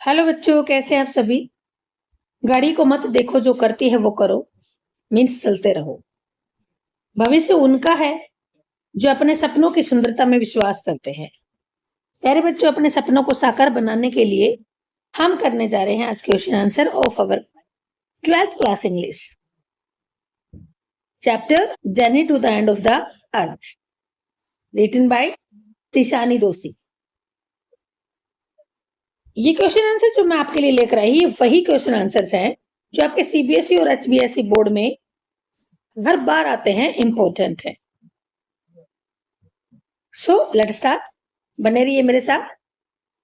Hello बच्चों, कैसे हैं आप सभी। गाड़ी को मत देखो, जो करती है वो करो, मीन्स चलते रहो। भविष्य उनका है जो अपने सपनों की सुंदरता में विश्वास करते हैं। प्यारे बच्चों, अपने सपनों को साकार बनाने के लिए हम करने जा रहे हैं आज question answer of our 12th class English chapter journey to the end of the earth, written by Tishani Doshi. ये क्वेश्चन आंसर जो मैं आपके लिए लेकर आई, ये वही क्वेश्चन आंसर्स हैं जो आपके सीबीएसई और एचबीएसई बोर्ड में हर बार आते हैं, इंपॉर्टेंट है। So let's start. बने रहिए मेरे साथ,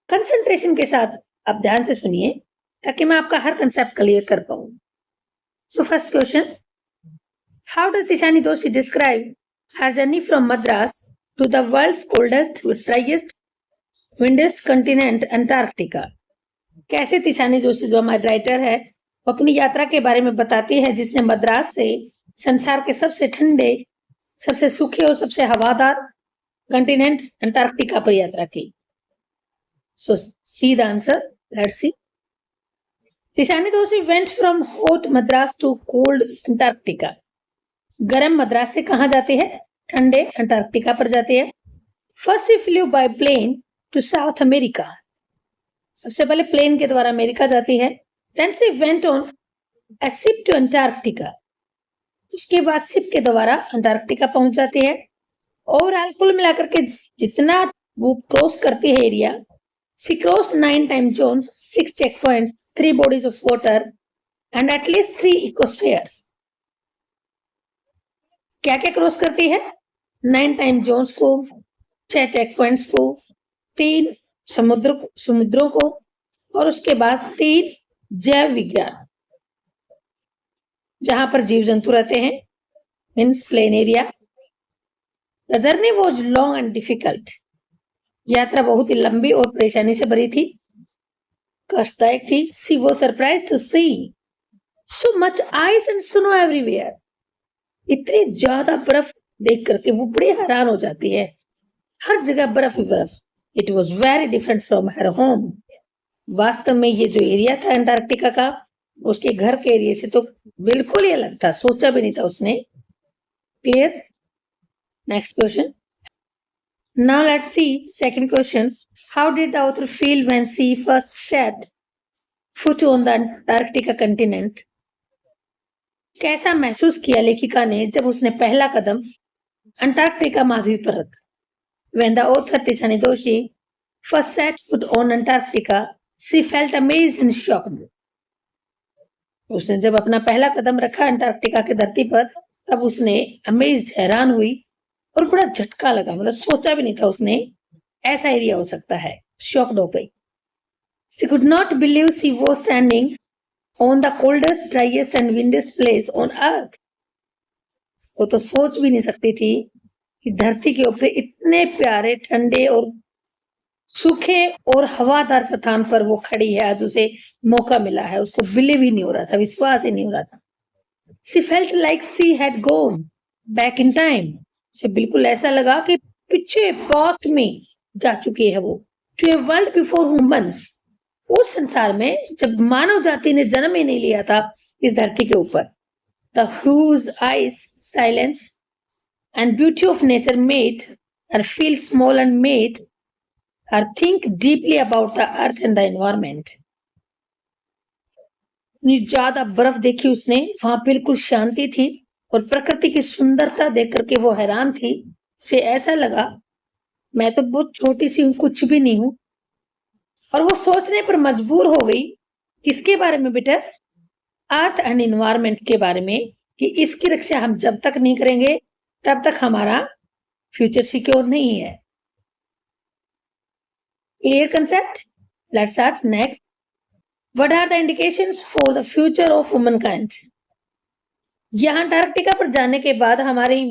कंसंट्रेशन के साथ आप ध्यान से सुनिए ताकि मैं आपका हर कंसेप्ट क्लियर कर पाऊं। So first question, how does Tishani Doshi describe her journey from Madras to the world's coldest driest windiest continent Antarctica. कैसे तिशानी दोषी जो हमारी राइटर है वो अपनी यात्रा के बारे में बताती है, जिसने मद्रास से संसार के सबसे ठंडे, सबसे सूखे और सबसे हवादार कंटिनेंट अंटार्कटिका पर यात्रा की। So see the answer, let's see. Tishani Doshi went from hot Madras to cold Antarctica. गर्म मद्रास से कहां जाती है? ठंडे अंटार्कटिका पर जाती है। First she flew by plane to South America. सबसे पहले प्लेन के द्वारा अमेरिका जाती है। Then she went on a ship to Antarctica. उसके बाद शिप के द्वारा अंटार्कटिका पहुंच जाती है। ओवरऑल कुल मिलाकर के जितना वो क्रॉस करती है area, she crossed 9 time zones, 6 check points, 3 bodies of water and at least 3 ecospheres. क्या क्या क्रॉस करती है? 9 टाइम जोन्स को, 6 चेक पॉइंट्स को, 3 समुद्रों को और उसके बाद 3 जैव विज्ञान जहां पर जीव जंतु रहते हैं, means plain area. The journey was long and difficult. यात्रा बहुत ही लंबी और परेशानी से भरी थी, कष्टदायक थी। She was surprised to see so much ice and snow everywhere. इतनी ज्यादा बर्फ देख करके वो बड़ी हैरान हो जाती है, हर जगह बर्फ ही बर्फ। It was very different from her home. वास्तव में ये जो एरिया था अंटार्कटिका का, उसके घर के एरिया से तो बिल्कुल ही अलग था, सोचा भी नहीं था उसने। Clear? Next question. Now let's see second question. How did the author feel when she first set foot on the Antarctica continent? कैसा महसूस किया लेखिका ने जब उसने पहला कदम अंटार्कटिका महाद्वीप पर रखा? When the author Tishani Doshi first set foot on Antarctica, she felt amazed and shocked. उसने जब अपना पहला कदम रखा अंटार्कटिका की धरती पर, तब उसने अमेज्ड, हैरान हुई और बड़ा झटका लगा, मतलब सोचा भी नहीं था उसने ऐसा एरिया हो सकता है, शॉक्ड हो गई। She could not believe she was standing on the coldest, driest and windiest place on earth. वो तो सोच भी नहीं सकती थी कि धरती के ऊपर इतने प्यारे, ठंडे और सूखे और हवादार स्थान पर वो खड़ी है। आज उसे मौका मिला है, उसको बिलीव ही नहीं हो रहा था, विश्वास ही नहीं हो रहा था। She felt like she had gone back in time. उसे बिल्कुल ऐसा लगा कि पीछे पास्ट में जा चुकी है वो। To a world before humans, उस संसार में जब मानव जाति ने जन्म ही नहीं लिया था इस धरती के ऊपर। The whose eyes, silence and beauty of nature made her feel small and made her think deeply about the earth and the environment. ज्यादा बर्फ देखी उसने, वहां बिल्कुल शांति थी और प्रकृति की सुंदरता देख करके वो हैरान थी। उसे ऐसा लगा मैं तो बहुत छोटी सी हूं, कुछ भी नहीं हूं। और वो सोचने पर मजबूर हो गई, किसके बारे में बेटा? अर्थ एंड एनवायरमेंट के बारे में, कि इसकी रक्षा हम जब तक नहीं करेंगे तब तक हमारा फ्यूचर सिक्योर नहीं है। Clear concept? Let's start next. What are the indications for the future of humankind? यहाँ अंटार्कटिका पर जाने के बाद हमारी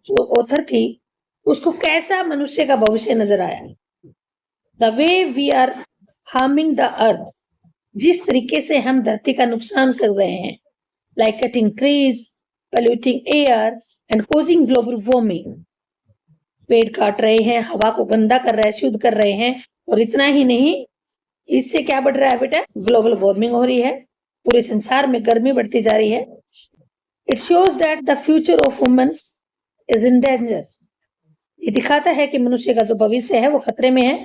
जो ऑथर थी उसको कैसा मनुष्य का भविष्य नजर आया? The way we are harming the earth, जिस तरीके से हम धरती का नुकसान कर रहे हैं, like cutting trees, polluting air and causing global warming. पेड़ काट रहे हैं, हवा को गंदा कर रहे हैं, शुद्ध कर रहे हैं, और इतना ही नहीं, इससे क्या बढ़ रहा है बेटा? ग्लोबल वार्मिंग हो रही है, पूरे संसार में गर्मी बढ़ती जा रही है। It shows that the future of humans is in danger. ये दिखाता है कि मनुष्य का जो भविष्य है वो खतरे में है।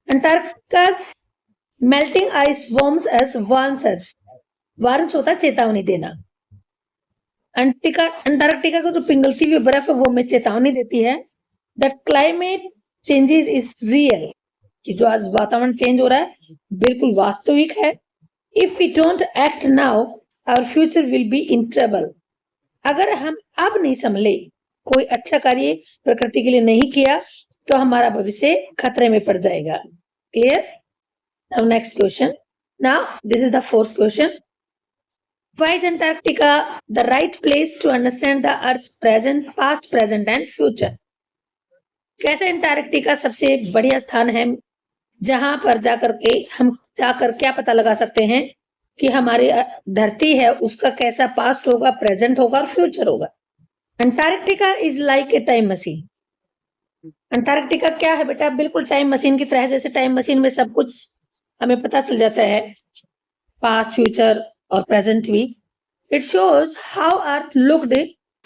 अंटार्कटिका's melting ice warms as warns। Warns होता चेतावनी देना। अंटार्कटिका को जो पिघलती हुई बर्फ है वो हमें चेतावनी देती है। The climate changes is real, कि जो आज वातावरण चेंज हो रहा है बिल्कुल वास्तविक है। If we don't act now our future will be in trouble. अगर हम अब नहीं संभले, कोई अच्छा कार्य प्रकृति के लिए नहीं किया, तो हमारा भविष्य खतरे में पड़ जाएगा। Clear? Now next question. Now this is the fourth question. Why is Antarctica the right place to understand the Earth's past, present and future? कैसे अंटार्कटिका सबसे बढ़िया स्थान है जहां पर जाकर के हम क्या पता लगा सकते हैं कि हमारी धरती है उसका कैसा पास्ट होगा, प्रेजेंट होगा और फ्यूचर होगा। Antarctica is like a time machine. Antarctica क्या है बेटा? बिल्कुल टाइम मशीन की तरह। जैसे टाइम मशीन में सब कुछ हमें पता चल जाता है, पास्ट, फ्यूचर और प्रेजेंट भी। It shows how earth looked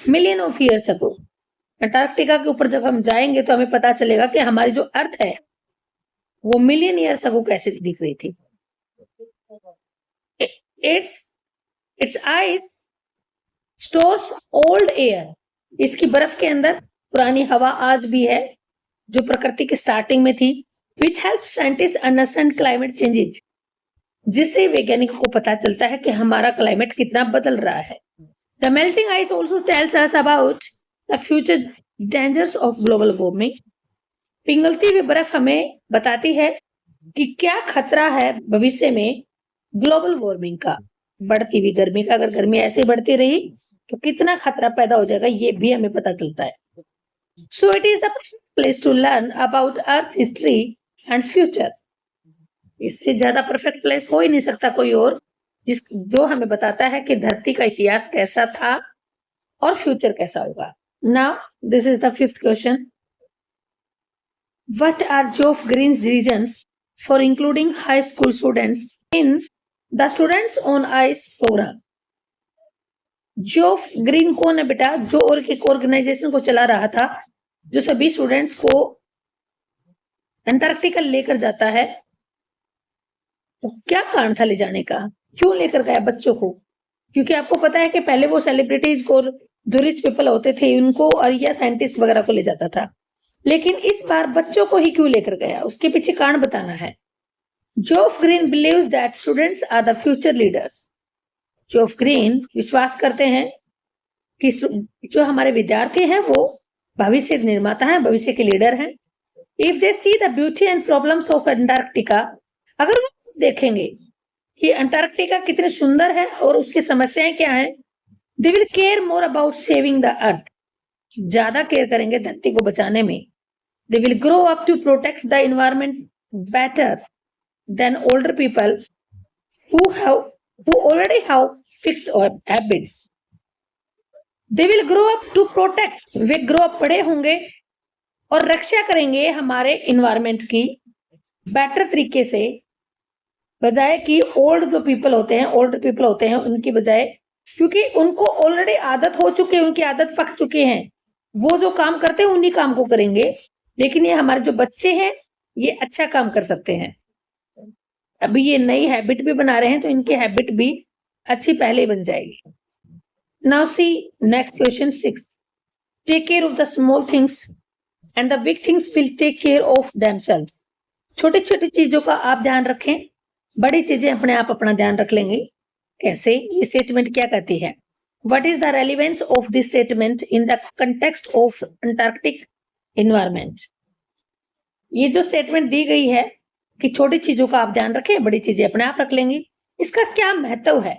million of years ago. Antarctica के ऊपर जब हम जाएंगे तो हमें पता चलेगा कि हमारी जो अर्थ है वो मिलियन ईयर्स अगो कैसे दिख रही थी। It's ice stores old air. इसकी बर्फ के अंदर पुरानी हवा आज भी है जो प्रकृति की स्टार्टिंग में थी। Which help scientist understand climate changes, जिससे वैज्ञानिकों को पता चलता है कि हमारा क्लाइमेट कितना बदल रहा है। The melting ice also tells us about the future dangers of global warming. पिघलती हुई बर्फ हमें बताती है कि क्या खतरा है भविष्य में ग्लोबल वार्मिंग का, बढ़ती हुई गर्मी का। अगर गर्मी ऐसे बढ़ती रही तो कितना खतरा पैदा हो जाएगा, ये भी हमें पता चलता है। So it is the place to learn about earth history and future. इससे ज्यादा परफेक्ट प्लेस हो ही नहीं सकता कोई और, जो हमें बताता है कि धरती का इतिहास कैसा था और फ्यूचर कैसा होगा। Now this is the fifth question. What are Geoff Green's reasons for including high school students in the students on ice programme? Geoff Green कौन है बेटा? जो और एक ऑर्गेनाइजेशन को चला रहा था जो सभी स्टूडेंट्स को अंटार्कटिका लेकर जाता है। तो क्या कारण था ले जाने का? क्यों लेकर गया बच्चों को? क्योंकि आपको पता है कि पहले वो सेलिब्रिटीज को, जो रिच पीपल होते थे उनको, और या साइंटिस्ट वगैरह को ले जाता था, लेकिन इस बार बच्चों को ही क्यों लेकर गया? उसके पीछे कारण बताना है। Geoff Green believes that students are the future leaders. Geoff Green विश्वास करते हैं कि जो हमारे विद्यार्थी हैं वो भविष्य निर्माता हैं, भविष्य के लीडर हैं। If they see the beauty and problems of Antarctica, अगर वो देखेंगे कि अंटार्कटिका कितने सुंदर है और उसकी समस्याएं क्या है, they will care more about saving the earth. ज्यादा केयर करेंगे धरती को बचाने में। They will grow up to protect the environment better than older people who already have fixed habits. They will grow up to protect. Way grow up पढ़े होंगे और रक्षा करेंगे हमारे इन्वायरमेंट की बेटर तरीके से, बजाय कि ओल्ड जो पीपल होते हैं, ओल्डर पीपल होते हैं उनकी बजाय, क्योंकि उनको ऑलरेडी आदत हो चुकी है, उनकी आदत पक चुकी है, वो जो काम करते हैं उन्हीं काम को करेंगे। लेकिन ये हमारे जो बच्चे हैं ये अच्छा काम कर सकते हैं। अभी ये नई हैबिट भी बना रहे हैं तो इनकी हैबिट भी अच्छी पहले ही बन जाएगी। Now see next question 6। Take care of the small things and the big things will take care of themselves. छोटी छोटी चीजों का आप ध्यान रखें, बड़ी चीजें अपने आप अपना ध्यान रख लेंगे। कैसे? ये स्टेटमेंट क्या कहती है? What is the relevance of this statement in the context of Antarctic environment? ये जो स्टेटमेंट दी गई है कि छोटी चीजों का आप ध्यान रखें, बड़ी चीजें अपने आप रख लेंगे, इसका क्या महत्व है?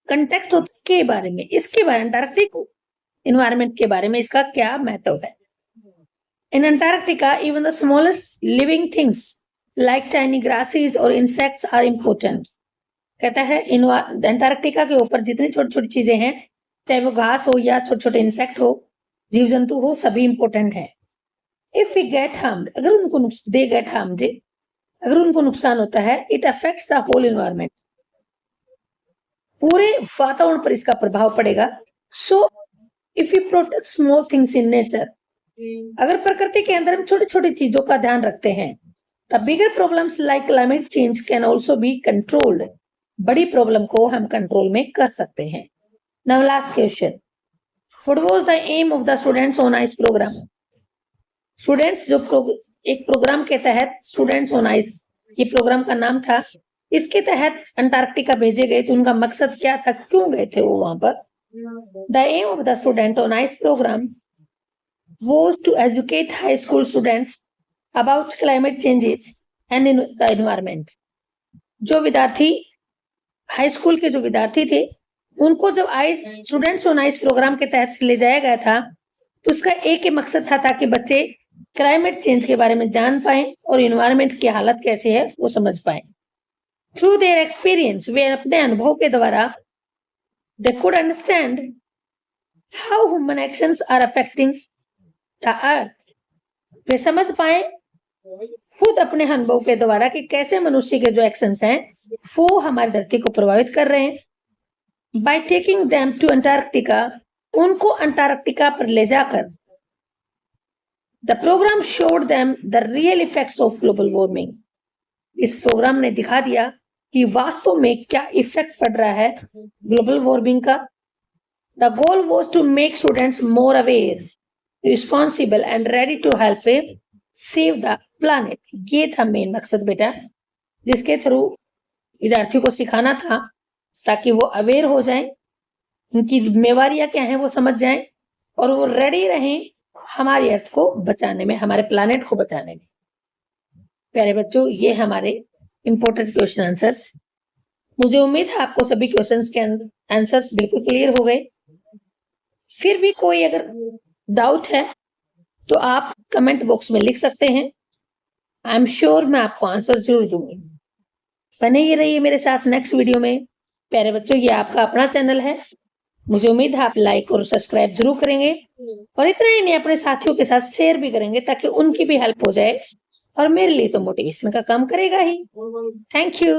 कंटेक्स्ट के बारे में, इसके बारे में, अंटार्कटिक एनवायरनमेंट के बारे में इसका क्या महत्व है? इन Antarctica even the smallest living things like tiny grasses और इंसेक्ट्स आर इम्पोर्टेंट। कहता है अंटार्कटिका के ऊपर जितनी छोटी छोटी चीजें हैं, चाहे वो घास हो या छोटे छोटे इंसेक्ट हो, जीव जंतु हो, सभी इंपॉर्टेंट है। इफ वी गेट हार्म्ड, अगर उनको दे गेट हार्म्ड, अगर उनको नुकसान होता है, it affects the whole environment, पूरे वातावरण पर इसका प्रभाव पड़ेगा। So if you protect small things in nature, अगर प्रकृति के अंदर हम छोटी छोटी चीजों का ध्यान रखते हैं, the bigger problems like climate change can also be controlled, बड़ी प्रॉब्लम को हम कंट्रोल में कर सकते हैं। Now last question, what was the aim of the students on ice programme? Students जो एक प्रोग्राम के तहत स्टूडेंट्स ऑन आइस, ये प्रोग्राम का नाम था, इसके तहत अंटार्कटिका भेजे गए, तो उनका मकसद क्या था, क्यों गए थे वो वहां पर? The aim of the student on ice programme was to educate high school students about climate changes and in the environment. जो विद्यार्थी हाई स्कूल के जो विद्यार्थी थे, उनको जब ice students on ice programme के तहत ले जाया गया था, तो उसका एक ही मकसद था ताकि बच्चे क्लाइमेट चेंज के बारे में जान पाए और एनवायरनमेंट की हालत कैसे है वो समझ पाए। थ्रू देयर एक्सपीरियंस, वे अपने अनुभव के द्वारा they could understand how human actions are affecting the earth, वे समझ पाए खुद अपने अनुभव के द्वारा कि कैसे मनुष्य के जो एक्शंस हैं वो हमारी धरती को प्रभावित कर रहे हैं। By taking them to Antarctica, उनको अंटार्कटिका पर ले जाकर, the programme showed them the real effects of global warming, इस प्रोग्राम ने दिखा दिया कि वास्तव में क्या इफेक्ट पड़ रहा है ग्लोबल वार्मिंग का। The goal was to make students more aware, responsible and ready to help save the planet, ये था मेन मकसद बेटा, जिसके थ्रू विद्यार्थियों को सिखाना था ताकि वो अवेयर हो जाएं, उनकी जिम्मेवारियां क्या हैं वो समझ जाएं और वो रेडी रहें हमारी अर्थ को बचाने में, हमारे प्लैनेट को बचाने में। प्यारे बच्चों, ये हमारे इंपॉर्टेंट क्वेश्चन आंसर्स, मुझे उम्मीद है आपको सभी क्वेश्चंस के आंसर्स बिल्कुल क्लियर हो गए। फिर भी कोई अगर डाउट है तो आप कमेंट बॉक्स में लिख सकते हैं, आई एम श्योर मैं आपको आंसर जरूर दूंगी। बने ही रहिए मेरे साथ नेक्स्ट वीडियो में। प्यारे बच्चों, ये आपका अपना चैनल है, मुझे उम्मीद है आप लाइक और सब्सक्राइब जरूर करेंगे और इतना ही नहीं अपने साथियों के साथ शेयर भी करेंगे ताकि उनकी भी हेल्प हो जाए और मेरे लिए तो मोटिवेशन का काम करेगा ही। Thank you.